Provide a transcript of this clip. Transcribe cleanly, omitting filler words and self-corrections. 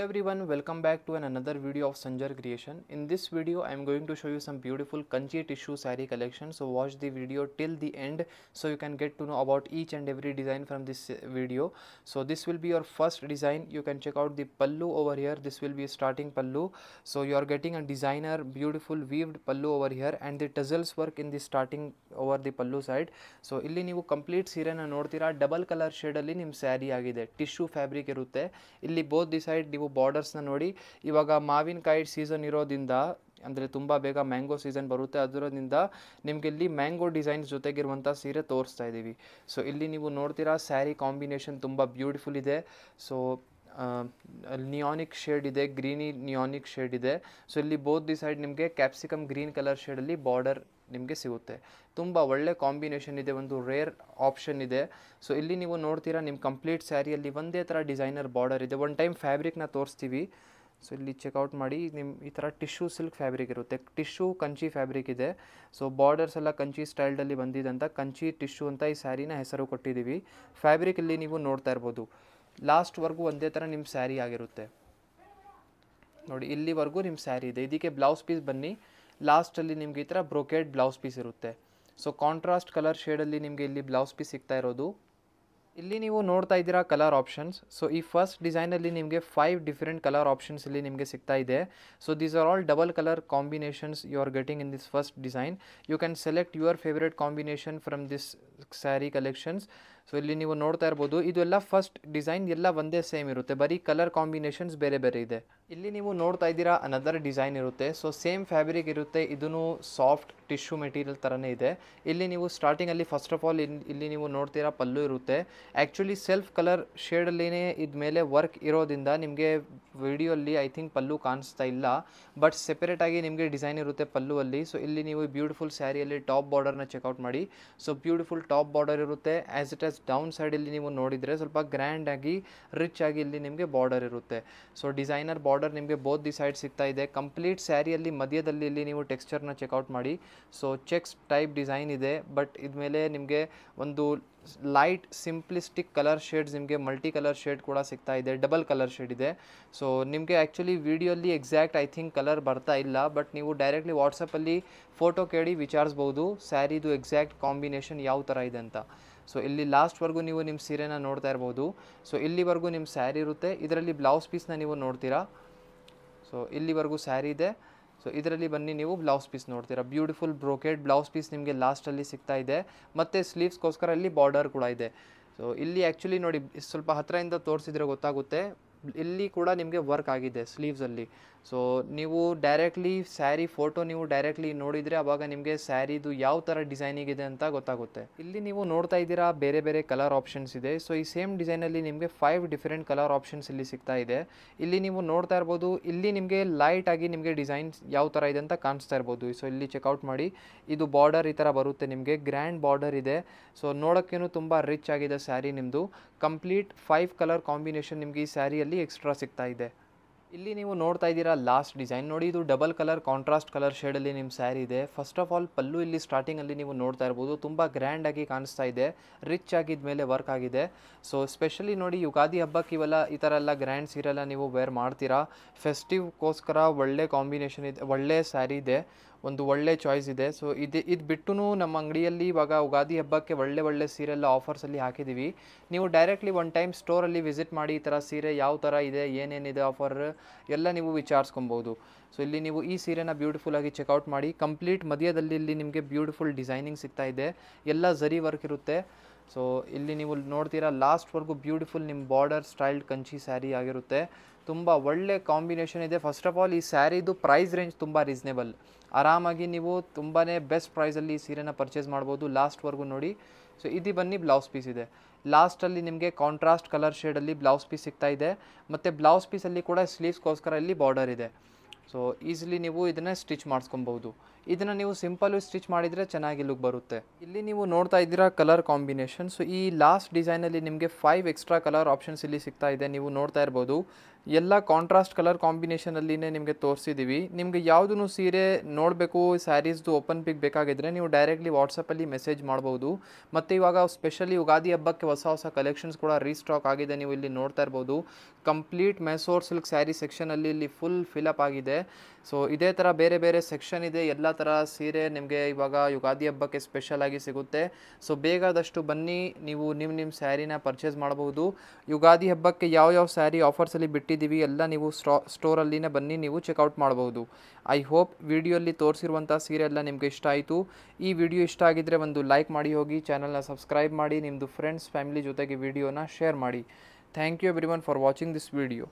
everyone, welcome back to another video of Sanjar Creation. In this video I am going to show you some beautiful Kanchi tissue saree collection. So watch the video till the end so you can get to know about each and every design from this video. So this will be your first design. You can check out the pallu over here. This will be a starting pallu. So you are getting a designer beautiful weaved pallu over here and the tassels work in the starting over the pallu side. So ಇಲ್ಲಿ ನೀವು complete ಸೀರೆನ ನೋಡ್ತೀರಾ, double colour ಶೇಡಲ್ಲಿ ನಿಮ್ಮ ಸ್ಯಾರಿ ಆಗಿದೆ, tissue fabric ಇರುತ್ತೆ. ಇಲ್ಲಿ both the side ನೀವು ಬಾರ್ಡರ್ಸ್ನ ನೋಡಿ. ಇವಾಗ ಮಾವಿನಕಾಯಿ ಸೀಸನ್ ಇರೋದ್ರಿಂದ ಅಂದರೆ ತುಂಬ ಬೇಗ ಮ್ಯಾಂಗೋ ಸೀಸನ್ ಬರುತ್ತೆ, ಅದರಿಂದ ನಿಮಗೆ ಇಲ್ಲಿ ಮ್ಯಾಂಗೋ ಡಿಸೈನ್ಸ್ ಜೊತೆಗಿರುವಂಥ ಸೀರೆ ತೋರಿಸ್ತಾ ಇದ್ದೀವಿ. ಸೊ ಇಲ್ಲಿ ನೀವು ನೋಡ್ತೀರಾ ಸ್ಯಾರಿ ಕಾಂಬಿನೇಷನ್ ತುಂಬ ಬ್ಯೂಟಿಫುಲ್ ಇದೆ. ಸೊ ನಿಯಾನಿಕ್ ಶೇಡ್ ಇದೆ, ಗ್ರೀನಿ ನಿಯಾನಿಕ್ ಶೇಡ್ ಇದೆ. ಸೊ ಇಲ್ಲಿ ಬೋತ್ ದಿ ಸೈಡ್ ನಿಮಗೆ ಕ್ಯಾಪ್ಸಿಕಮ್ ಗ್ರೀನ್ ಕಲರ್ ಶೇಡಲ್ಲಿ ಬಾರ್ಡರ್ ನಿಮಗೆ ಸಿಗುತ್ತೆ. ತುಂಬ ಒಳ್ಳೆ ಕಾಂಬಿನೇಷನ್ ಇದೆ, ಒಂದು ರೇರ್ ಆಪ್ಷನ್ ಇದೆ. ಸೊ ಇಲ್ಲಿ ನೀವು ನೋಡ್ತೀರಾ ನಿಮ್ಮ ಕಂಪ್ಲೀಟ್ ಸ್ಯಾರಿಯಲ್ಲಿ ಒಂದೇ ಥರ ಡಿಸೈನರ್ ಬಾರ್ಡರ್ ಇದೆ. ಒನ್ ಟೈಮ್ ಫ್ಯಾಬ್ರಿಕ್ನ ತೋರಿಸ್ತೀವಿ. ಸೊ ಇಲ್ಲಿ ಚೆಕ್ಔಟ್ ಮಾಡಿ. ನಿಮ್ಮ ಈ ಥರ ಟಿಶ್ಯೂ ಸಿಲ್ಕ್ ಫ್ಯಾಬ್ರಿಕ್ ಇರುತ್ತೆ, ಟಿಶ್ಯೂ ಕಂಚಿ ಫ್ಯಾಬ್ರಿಕ್ ಇದೆ. ಸೊ ಬಾರ್ಡರ್ಸ್ ಎಲ್ಲ ಕಂಚಿ ಸ್ಟೈಲ್ಡಲ್ಲಿ ಬಂದಿದೆ ಅಂತ ಕಂಚಿ ಟಿಶ್ಯೂ ಅಂತ ಈ ಸ್ಯಾರಿನ ಹೆಸರು ಕೊಟ್ಟಿದ್ದೀವಿ. ಫ್ಯಾಬ್ರಿಕ್ ಇಲ್ಲಿ ನೀವು ನೋಡ್ತಾ ಇರ್ಬೋದು, ಲಾಸ್ಟ್ವರೆಗೂ ಒಂದೇ ಥರ ನಿಮ್ಮ ಸ್ಯಾರಿ ಆಗಿರುತ್ತೆ ನೋಡಿ. ಇಲ್ಲಿವರೆಗೂ ನಿಮ್ಮ ಸ್ಯಾರಿ ಇದೆ. ಇದಕ್ಕೆ ಬ್ಲೌಸ್ ಪೀಸ್ ಬನ್ನಿ, ಲಾಸ್ಟಲ್ಲಿ ನಿಮ್ಗೆ ಈ ಥರ ಬ್ರೊಕೇಡ್ ಬ್ಲೌಸ್ ಪೀಸ್ ಇರುತ್ತೆ. ಸೊ ಕಾಂಟ್ರಾಸ್ಟ್ ಕಲರ್ ಶೇಡಲ್ಲಿ ನಿಮಗೆ ಇಲ್ಲಿ ಬ್ಲೌಸ್ ಪೀಸ್ ಸಿಗ್ತಾ ಇರೋದು. ಇಲ್ಲಿ ನೀವು ನೋಡ್ತಾ ಇದ್ದೀರಾ ಕಲರ್ ಆಪ್ಷನ್ಸ್. ಸೊ ಈ ಫಸ್ಟ್ ಡಿಸೈನಲ್ಲಿ ನಿಮಗೆ 5 ಡಿಫರೆಂಟ್ ಕಲರ್ ಆಪ್ಷನ್ಸ್ ಇಲ್ಲಿ ನಿಮಗೆ ಸಿಗ್ತಾ ಇದೆ. So these are all double colour combinations you are getting in this first design. You can select your favourite combination from this sari collections. So ಇಲ್ಲಿ ನೀವು ನೋಡ್ತಾ ಇರ್ಬೋದು, ಇದೆಲ್ಲ ಫಸ್ಟ್ ಡಿಸೈನ್ ಎಲ್ಲ ಒಂದೇ ಸೇಮ್ ಇರುತ್ತೆ, ಬರೀ ಕಲರ್ ಕಾಂಬಿನೇಷನ್ಸ್ ಬೇರೆ ಬೇರೆ ಇದೆ. ಇಲ್ಲಿ ನೀವು ನೋಡ್ತಾ ಇದ್ದೀರಾ ಅನದರ್ ಡಿಸೈನ್ ಇರುತ್ತೆ. ಸೊ ಸೇಮ್ ಫ್ಯಾಬ್ರಿಕ್ ಇರುತ್ತೆ, ಇದೂ ಸಾಫ್ಟ್ ಟಿಶ್ಯೂ ಮೆಟೀರಿಯಲ್ ಥರನೇ ಇದೆ. ಇಲ್ಲಿ ನೀವು ಸ್ಟಾರ್ಟಿಂಗಲ್ಲಿ ಫಸ್ಟ್ ಆಫ್ ಆಲ್ ಇಲ್ಲಿ ನೀವು ನೋಡ್ತೀರಾ ಪಲ್ಲು ಇರುತ್ತೆ. ಆ್ಯಕ್ಚುಲಿ ಸೆಲ್ಫ್ ಕಲರ್ ಶೇಡಲ್ಲಿನೇ ಇದ ಮೇಲೆ ವರ್ಕ್ ಇರೋದ್ರಿಂದ ನಿಮಗೆ ವಿಡಿಯೋಲ್ಲಿ ಐ ಥಿಂಕ್ ಪಲ್ಲು ಕಾಣಿಸ್ತಾ ಇಲ್ಲ, ಬಟ್ ಸೆಪರೇಟಾಗಿ ನಿಮಗೆ ಡಿಸೈನ್ ಇರುತ್ತೆ ಪಲ್ಲುವಲ್ಲಿ. ಸೊ ಇಲ್ಲಿ ನೀವು ಬ್ಯೂಟಿಫುಲ್ ಸ್ಯಾರಿಯಲ್ಲಿ ಟಾಪ್ ಬಾರ್ಡರ್ನ ಚೆಕ್ಔಟ್ ಮಾಡಿ. ಸೊ ಬ್ಯೂಟಿಫುಲ್ ಟಾಪ್ ಬಾರ್ಡರ್ ಇರುತ್ತೆ. ಆ್ಯಸ್ ಇಟ್ ಆಸ್ ಡೌನ್ ಸೈಡಲ್ಲಿ ನೀವು ನೋಡಿದರೆ ಸ್ವಲ್ಪ ಗ್ರ್ಯಾಂಡಾಗಿ ರಿಚ್ ಆಗಿ ಇಲ್ಲಿ ನಿಮಗೆ ಬಾರ್ಡರ್ ಇರುತ್ತೆ. ಸೊ ಡಿಸೈನರ್ ಬಾರ್ಡರ್ ನಿಮಗೆ ಬೋತ್ ದಿ ಸೈಡ್ ಸಿಗ್ತಾ ಇದೆ. ಕಂಪ್ಲೀಟ್ ಸ್ಯಾರಿಯಲ್ಲಿ ಮಧ್ಯದಲ್ಲಿ ಇಲ್ಲಿ ನೀವು ಟೆಕ್ಸ್ಚರ್ನ ಚೆಕ್ಔಟ್ ಮಾಡಿ. ಸೊ ಚೆಕ್ಸ್ ಟೈಪ್ ಡಿಸೈನ್ ಇದೆ, ಬಟ್ ಇದ್ಮೇಲೆ ನಿಮಗೆ ಒಂದು ಲೈಟ್ ಸಿಂಪ್ಲಿಸ್ಟಿಕ್ ಕಲರ್ ಶೇಡ್ಸ್, ನಿಮಗೆ ಮಲ್ಟಿ ಕಲರ್ ಶೇಡ್ ಕೂಡ ಸಿಗ್ತಾ ಇದೆ, ಡಬಲ್ ಕಲರ್ ಶೇಡ್ ಇದೆ. ಸೊ ನಿಮಗೆ ಆ್ಯಕ್ಚುಲಿ ವಿಡಿಯೋಲ್ಲಿ ಎಕ್ಸಾಕ್ಟ್ ಐ ಥಿಂಕ್ ಕಲರ್ ಬರ್ತಾ ಇಲ್ಲ, ಬಟ್ ನೀವು ಡೈರೆಕ್ಟ್ಲಿ ವಾಟ್ಸಪ್ಪಲ್ಲಿ ಫೋಟೋ ಕೇಳಿ ವಿಚಾರಿಸ್ಬೋದು ಸ್ಯಾರಿದು ಎಕ್ಸಾಕ್ಟ್ ಕಾಂಬಿನೇಷನ್ ಯಾವ ಥರ ಇದೆ ಅಂತ. ಸೊ ಇಲ್ಲಿ ಲಾಸ್ಟ್ವರೆಗೂ ನೀವು ನಿಮ್ಮ ಸೀರೆನ ನೋಡ್ತಾ ಇರ್ಬೋದು. ಸೊ ಇಲ್ಲಿವರೆಗೂ ನಿಮ್ಮ ಸ್ಯಾರಿ ಇರುತ್ತೆ. ಇದರಲ್ಲಿ ಬ್ಲೌಸ್ ಪೀಸ್ನ ನೀವು ನೋಡ್ತೀರಾ. ಸೊ ಇಲ್ಲಿವರೆಗೂ ಸ್ಯಾರಿ ಇದೆ. ಸೊ ಇದರಲ್ಲಿ ಬನ್ನಿ ನೀವು ಬ್ಲೌಸ್ ಪೀಸ್ ನೋಡ್ತೀರಾ. ಬ್ಯೂಟಿಫುಲ್ ಬ್ರೋಕೆಡ್ ಬ್ಲೌಸ್ ಪೀಸ್ ನಿಮಗೆ ಲಾಸ್ಟಲ್ಲಿ ಸಿಗ್ತಾ ಇದೆ, ಮತ್ತು ಸ್ಲೀವ್ಸ್ಗೋಸ್ಕರ ಇಲ್ಲಿ ಬಾರ್ಡರ್ ಕೂಡ ಇದೆ. ಸೊ ಇಲ್ಲಿ ಆ್ಯಕ್ಚುಲಿ ನೋಡಿ, ಸ್ವಲ್ಪ ಹತ್ತಿರದಿಂದ ತೋರಿಸಿದ್ರೆ ಗೊತ್ತಾಗುತ್ತೆ, ಇಲ್ಲಿ ಕೂಡ ನಿಮಗೆ ವರ್ಕ್ ಆಗಿದೆ ಸ್ಲೀವ್ಸಲ್ಲಿ. ಸೊ ನೀವು ಡೈರೆಕ್ಟ್ಲಿ ಸ್ಯಾರಿ ಫೋಟೋ ನೀವು ಡೈರೆಕ್ಟ್ಲಿ ನೋಡಿದರೆ ಆವಾಗ ನಿಮಗೆ ಸ್ಯಾರಿದು ಯಾವ ಥರ ಡಿಸೈನಿಂಗ್ ಇದೆ ಅಂತ ಗೊತ್ತಾಗುತ್ತೆ. ಇಲ್ಲಿ ನೀವು ನೋಡ್ತಾ ಇದ್ದೀರಾ ಬೇರೆ ಬೇರೆ ಕಲರ್ ಆಪ್ಷನ್ಸ್ ಇದೆ. ಸೊ ಈ ಸೇಮ್ ಡಿಸೈನಲ್ಲಿ ನಿಮಗೆ 5 ಡಿಫರೆಂಟ್ ಕಲರ್ ಆಪ್ಷನ್ಸ್ ಇಲ್ಲಿ ಸಿಗ್ತಾ ಇದೆ. ಇಲ್ಲಿ ನೀವು ನೋಡ್ತಾ ಇರ್ಬೋದು, ಇಲ್ಲಿ ನಿಮಗೆ ಲೈಟ್ ಆಗಿ ನಿಮಗೆ ಡಿಸೈನ್ಸ್ ಯಾವ ಥರ ಇದೆ ಅಂತ ಕಾಣಿಸ್ತಾ ಇರ್ಬೋದು. ಸೊ ಇಲ್ಲಿ ಚೆಕ್ಔಟ್ ಮಾಡಿ. ಇದು ಬಾರ್ಡರ್ ಈ ಥರ ಬರುತ್ತೆ, ನಿಮಗೆ ಗ್ರ್ಯಾಂಡ್ ಬಾರ್ಡರ್ ಇದೆ. ಸೊ ನೋಡೋಕ್ಕೇನು ತುಂಬ ರಿಚ್ ಆಗಿದೆ ಸ್ಯಾರಿ ನಿಮ್ಮದು. ಕಂಪ್ಲೀಟ್ 5 ಕಲರ್ ಕಾಂಬಿನೇಷನ್ ನಿಮಗೆ ಈ ಸ್ಯಾರಿಯಲ್ಲಿ ಎಕ್ಸ್ಟ್ರಾ ಸಿಗ್ತಾ ಇದೆ. ಇಲ್ಲಿ ನೀವು ನೋಡ್ತಾ ಇದ್ದೀರಾ ಲಾಸ್ಟ್ ಡಿಸೈನ್ ನೋಡಿ. ಇದು ಡಬಲ್ ಕಲರ್ ಕಾಂಟ್ರಾಸ್ಟ್ ಕಲರ್ ಶೇಡಲ್ಲಿ ನಿಮ್ಮ ಸ್ಯಾರಿ ಇದೆ. ಫಸ್ಟ್ ಆಫ್ ಆಲ್ ಪಲ್ಲು ಇಲ್ಲಿ ಸ್ಟಾರ್ಟಿಂಗಲ್ಲಿ ನೀವು ನೋಡ್ತಾ ಇರ್ಬೋದು, ತುಂಬ ಗ್ರ್ಯಾಂಡಾಗಿ ಕಾಣಿಸ್ತಾ ಇದೆ, ರಿಚ್ ಆಗಿದ ಮೇಲೆ ವರ್ಕ್ ಆಗಿದೆ. ಸೊ ಸ್ಪೆಷಲಿ ನೋಡಿ, ಯುಗಾದಿ ಹಬ್ಬಕ್ಕೆ ಇವೆಲ್ಲ ಈ ಥರ ಎಲ್ಲ ಗ್ರ್ಯಾಂಡ್ ಸೀರೆಲ್ಲ ನೀವು ವೇರ್ ಮಾಡ್ತೀರಾ. ಫೆಸ್ಟಿವ್ಗೋಸ್ಕರ ಒಳ್ಳೆ ಕಾಂಬಿನೇಷನ್ ಇದೆ, ಒಳ್ಳೆ ಸ್ಯಾರಿ ಇದೆ, ಒಂದು ಒಳ್ಳೆ ಚಾಯ್ಸ್ ಇದೆ. ಸೊ ಇದು ಬಿಟ್ಟು ನಮ್ಮ ಅಂಗಡಿಯಲ್ಲಿ ಇವಾಗ ಯುಗಾದಿ ಹಬ್ಬಕ್ಕೆ ಒಳ್ಳೆ ಸೀರೆಲ್ಲ ಆಫರ್ಸಲ್ಲಿ ಹಾಕಿದ್ದೀವಿ. ನೀವು ಡೈರೆಕ್ಟ್ಲಿ ಒನ್ ಟೈಮ್ ಸ್ಟೋರಲ್ಲಿ ವಿಸಿಟ್ ಮಾಡಿ, ಈ ಥರ ಸೀರೆ ಯಾವ ಥರ ಇದೆ, ಏನೇನಿದೆ ಆಫರ್ ಎಲ್ಲ ನೀವು ವಿಚಾರಿಸ್ಕೊಬೋದು. ಸೊ ಇಲ್ಲಿ ನೀವು ಈ ಸೀರೆನ ಬ್ಯೂಟಿಫುಲ್ಲಾಗಿ ಚೆಕ್ಔಟ್ ಮಾಡಿ. ಕಂಪ್ಲೀಟ್ ಮಧ್ಯದಲ್ಲಿ ಇಲ್ಲಿ ನಿಮಗೆ ಬ್ಯೂಟಿಫುಲ್ ಡಿಸೈನಿಂಗ್ ಸಿಗ್ತಾ ಇದೆ, ಎಲ್ಲ ಝರಿ ವರ್ಕ್ ಇರುತ್ತೆ. ಸೊ ಇಲ್ಲಿ ನೀವು ನೋಡ್ತೀರಾ ಲಾಸ್ಟ್ವರೆಗೂ ಬ್ಯೂಟಿಫುಲ್ ನಿಮ್ಮ ಬಾರ್ಡರ್ ಸ್ಟೈಲ್ಡ್ ಕಂಚಿ ಸ್ಯಾರಿ ಆಗಿರುತ್ತೆ. ತುಂಬ ಒಳ್ಳೆ ಕಾಂಬಿನೇಷನ್ ಇದೆ. ಫಸ್ಟ್ ಆಫ್ ಆಲ್ ಈ ಸ್ಯಾರಿದು ಪ್ರೈಸ್ ರೇಂಜ್ ತುಂಬ ರೀಸ್ನೇಬಲ್, ಆರಾಮಾಗಿ ನೀವು ತುಂಬಾ ಬೆಸ್ಟ್ ಪ್ರೈಸಲ್ಲಿ ಈ ಸೀರೆನ ಪರ್ಚೇಸ್ ಮಾಡ್ಬೋದು. ಲಾಸ್ಟ್ವರೆಗೂ ನೋಡಿ. ಸೊ ಇದು ಬನ್ನಿ ಬ್ಲೌಸ್ ಪೀಸ್ ಇದೆ. ಲಾಸ್ಟಲ್ಲಿ ನಿಮಗೆ ಕಾಂಟ್ರಾಸ್ಟ್ ಕಲರ್ ಶೇಡಲ್ಲಿ ಬ್ಲೌಸ್ ಪೀಸ್ ಸಿಗ್ತಾ ಇದೆ, ಮತ್ತು ಬ್ಲೌಸ್ ಪೀಸಲ್ಲಿ ಕೂಡ ಸ್ಲೀವ್ಸ್ಗೋಸ್ಕರ ಇಲ್ಲಿ ಬಾರ್ಡರ್ ಇದೆ. ಸೊ ಈಸಿಲಿ ನೀವು ಇದನ್ನು ಸ್ಟಿಚ್ ಮಾಡಿಸ್ಕೊಬೋದು. ಇದನ್ನು ನೀವು ಸಿಂಪಲ್ ಸ್ಟಿಚ್ ಮಾಡಿದರೆ ಚೆನ್ನಾಗಿ ಲುಕ್ ಬರುತ್ತೆ. ಇಲ್ಲಿ ನೀವು ನೋಡ್ತಾ ಇದ್ದೀರಾ ಕಲರ್ ಕಾಂಬಿನೇಷನ್. ಸೊ ಈ ಲಾಸ್ಟ್ ಡಿಸೈನಲ್ಲಿ ನಿಮಗೆ 5 ಎಕ್ಸ್ಟ್ರಾ ಕಲರ್ ಆಪ್ಷನ್ಸ್ ಇಲ್ಲಿ ಸಿಗ್ತಾ ಇದೆ. ನೀವು ನೋಡ್ತಾ ಇರ್ಬೋದು ಎಲ್ಲ ಕಾಂಟ್ರಾಸ್ಟ್ ಕಲರ್ ಕಾಂಬಿನೇಷನಲ್ಲಿನೇ ನಿಮಗೆ ತೋರಿಸಿದ್ದೀವಿ. ನಿಮಗೆ ಯಾವುದೂ ಸೀರೆ ನೋಡಬೇಕು, ಸ್ಯಾರೀಸ್ದು ಓಪನ್ ಪಿಕ್ ಬೇಕಾಗಿದ್ದರೆ ನೀವು ಡೈರೆಕ್ಟ್ಲಿ ವಾಟ್ಸಪ್ಪಲ್ಲಿ ಮೆಸೇಜ್ ಮಾಡ್ಬೋದು. ಮತ್ತು ಇವಾಗ ಸ್ಪೆಷಲಿ ಯುಗಾದಿ ಹಬ್ಬಕ್ಕೆ ಹೊಸ ಕಲೆಕ್ಷನ್ಸ್ ಕೂಡ ರೀಸ್ಟಾಕ್ ಆಗಿದೆ. ನೀವು ಇಲ್ಲಿ ನೋಡ್ತಾ ಇರ್ಬೋದು ಕಂಪ್ಲೀಟ್ ಮೆಸೋರ್ ಸಿಲ್ಕ್ ಸ್ಯಾರಿ ಸೆಕ್ಷನಲ್ಲಿ ಇಲ್ಲಿ ಫುಲ್ ಫಿಲಪ್ ಆಗಿದೆ. ಸೊ ಇದೇ ಥರ ಬೇರೆ ಬೇರೆ ಸೆಕ್ಷನ್ ಇದೆ. ಎಲ್ಲ ಥರ ಸೀರೆ ನಿಮಗೆ ಇವಾಗ ಯುಗಾದಿ ಹಬ್ಬಕ್ಕೆ ಸ್ಪೆಷಲಾಗಿ ಸಿಗುತ್ತೆ. ಸೊ ಬೇಗದಷ್ಟು ಬನ್ನಿ, ನೀವು ನಿಮ್ಮ ಸ್ಯಾರಿನ ಪರ್ಚೇಸ್ ಮಾಡಬಹುದು. ಯುಗಾದಿ ಹಬ್ಬಕ್ಕೆ ಯಾವ ಸ್ಯಾರಿ ಆಫರ್ಸಲ್ಲಿ ಬಿಟ್ಟಿದ್ದೀವಿ ಎಲ್ಲ ನೀವು ಸ್ಟೋರಲ್ಲಿನೇ ಬನ್ನಿ ನೀವು ಚೆಕ್ಔಟ್ ಮಾಡಬಹುದು. ಐ ಹೋಪ್ ವಿಡಿಯೋಲ್ಲಿ ತೋರಿಸಿರುವಂಥ ಸೀರೆ ಎಲ್ಲ ನಿಮಗೆ ಇಷ್ಟ ಆಯಿತು. ಈ ವಿಡಿಯೋ ಇಷ್ಟ ಆಗಿದ್ದರೆ ಒಂದು ಲೈಕ್ ಮಾಡಿ ಹೋಗಿ, ಚಾನಲ್ನ ಸಬ್ಸ್ಕ್ರೈಬ್ ಮಾಡಿ, ನಿಮ್ಮದು ಫ್ರೆಂಡ್ಸ್ ಫ್ಯಾಮಿಲಿ ಜೊತೆಗೆ ವಿಡಿಯೋನ ಶೇರ್ ಮಾಡಿ. Thank you everyone for watching this video.